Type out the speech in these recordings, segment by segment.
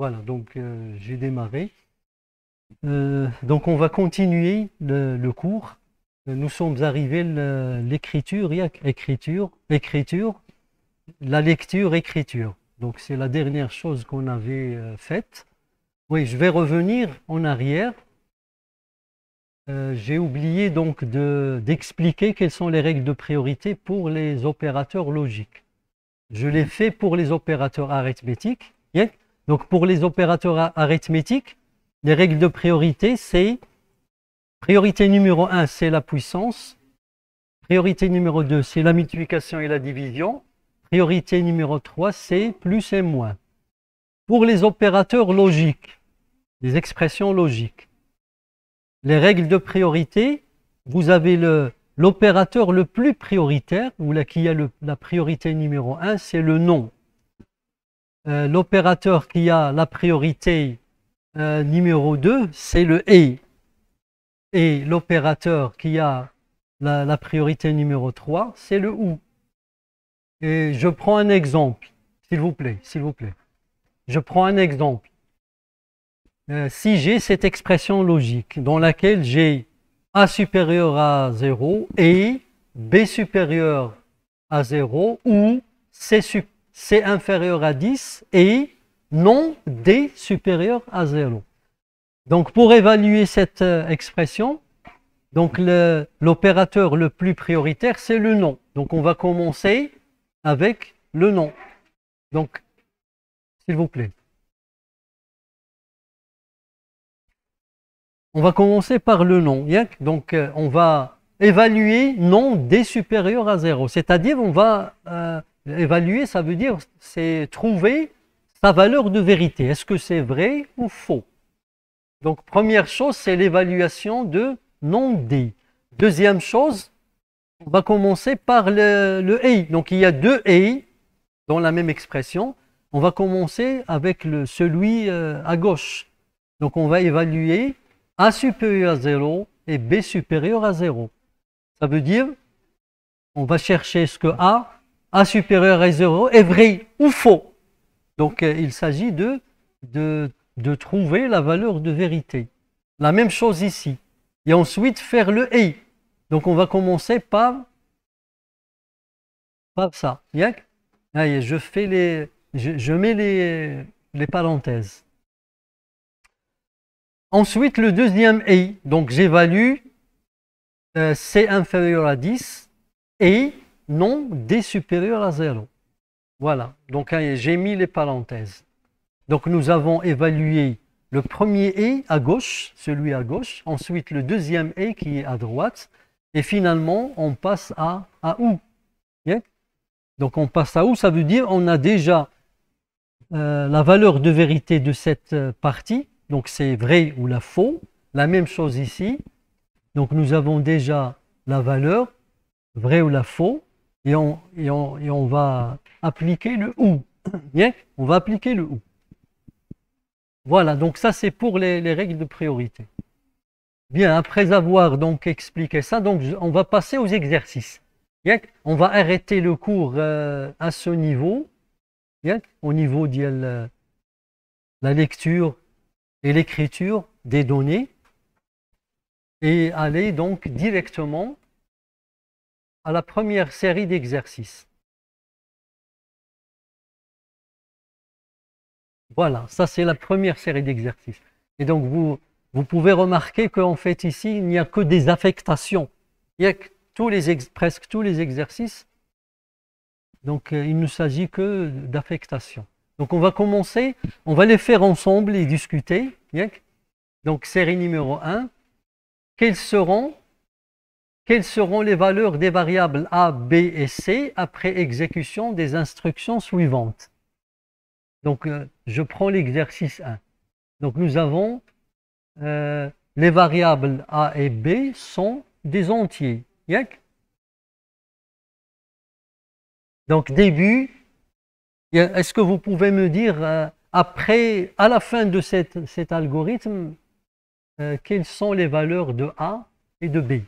Voilà, donc j'ai démarré. Donc on va continuer le cours. Nous sommes arrivés à l'écriture, la lecture, écriture. Donc c'est la dernière chose qu'on avait faite. Oui, je vais revenir en arrière. J'ai oublié donc d'expliquer quelles sont les règles de priorité pour les opérateurs logiques. Je l'ai fait pour les opérateurs arithmétiques. Yeah. Donc pour les opérateurs arithmétiques, les règles de priorité, c'est priorité numéro 1, c'est la puissance. Priorité numéro 2, c'est la multiplication et la division. Priorité numéro 3, c'est plus et moins. Pour les opérateurs logiques, les expressions logiques, les règles de priorité, vous avez l'opérateur le plus prioritaire, ou qui a la priorité numéro 1, c'est le non. L'opérateur qui a la priorité numéro 2, c'est le et. Et l'opérateur qui a la priorité numéro 3, c'est le ou. Et je prends un exemple, s'il vous plaît. Je prends un exemple. Si j'ai cette expression logique dans laquelle j'ai a supérieur à 0 et b supérieur à 0 ou c inférieur à 10 et non d supérieur à 0. Donc pour évaluer cette expression, donc l'opérateur le plus prioritaire, c'est le non. Donc on va commencer avec le non. Donc, s'il vous plaît. On va commencer par le non. Donc, on va évaluer non d supérieur à 0. C'est-à-dire, on va évaluer, ça veut dire, c'est trouver sa valeur de vérité. Est-ce que c'est vrai ou faux? Donc, première chose, c'est l'évaluation de non d. Deuxième chose, on va commencer par le et. Donc, il y a deux et dans la même expression. On va commencer avec celui à gauche. Donc, on va évaluer a supérieur à 0 et b supérieur à 0. Ça veut dire, on va chercher ce que a supérieur à 0 est vrai ou faux. Donc, il s'agit de trouver la valeur de vérité. La même chose ici. Et ensuite, faire le et. Donc, on va commencer par ça. Allez, je mets les parenthèses. Ensuite, le deuxième et. Donc, j'évalue c inférieur à 10 et non d supérieur à 0. Voilà. Donc, j'ai mis les parenthèses. Donc, nous avons évalué le premier et à gauche, celui à gauche. Ensuite, le deuxième et qui est à droite. Et finalement, on passe à ou. Donc, on passe à ou, ça veut dire on a déjà la valeur de vérité de cette partie. Donc, c'est vrai ou la faux. La même chose ici. Donc, nous avons déjà la valeur, vrai ou la faux. Et on va appliquer le ou. Bien, on va appliquer le ou. Voilà, donc ça, c'est pour les règles de priorité. Bien, après avoir donc expliqué ça, donc on va passer aux exercices. Bien, on va arrêter le cours à ce niveau. Bien, au niveau de la lecture et l'écriture des données et aller donc directement à la première série d'exercices. Voilà, ça c'est la première série d'exercices. Et donc vous pouvez remarquer qu'en fait ici, il n'y a que des affectations. Il y a presque tous les exercices. Donc il ne s'agit que d'affectations. Donc on va commencer, on va les faire ensemble et discuter. Donc série numéro 1. Quelles seront les valeurs des variables A, B et C après exécution des instructions suivantes? Donc, je prends l'exercice 1. Donc, nous avons les variables A et B sont des entiers. Donc, début, est-ce que vous pouvez me dire, à la fin de cet algorithme, quelles sont les valeurs de A et de B?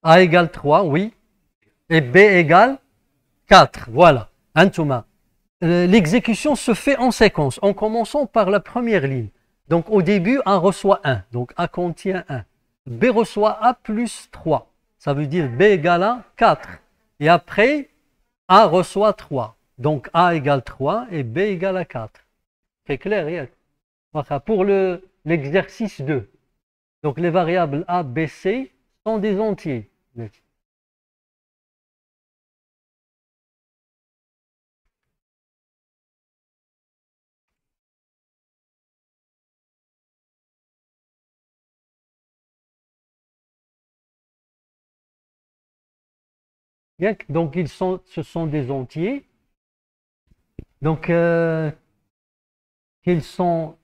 A égale 3, oui. et B égale 4. Voilà. Antouma. L'exécution se fait en séquence, en commençant par la première ligne. Donc au début, A reçoit 1. Donc A contient 1. B reçoit A plus 3. Ça veut dire B égale à 4. Et après, A reçoit 3. Donc A égale 3 et B égale à 4. C'est clair, Yann? Voilà, pour l'exercice 2. Donc les variables A, B, C sont des entiers. Bien, donc ce sont des entiers. Donc quelles seront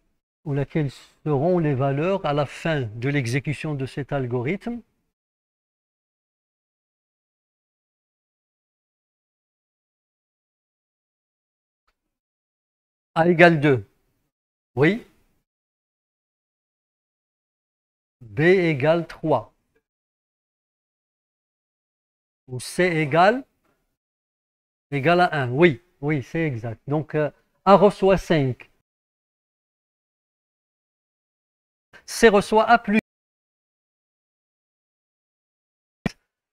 les valeurs à la fin de l'exécution de cet algorithme? A égale 2. Oui. B égale 3. Ou C égale à 1. Oui, oui, c'est exact. Donc A reçoit 5. C reçoit A plus.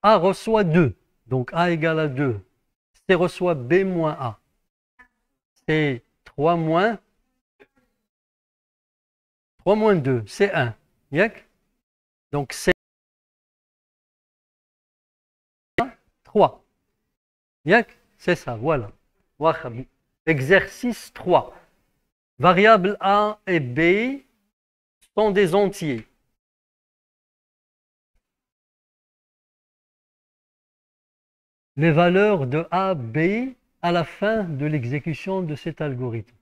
A reçoit 2. Donc A égale à 2. C reçoit B moins A. C'est 3 moins 2. C'est 1. Yak? Donc c'est 3. Yak? C'est ça, voilà. Exercice 3. Variables A et B sont des entiers. Les valeurs de A, B à la fin de l'exécution de cet algorithme.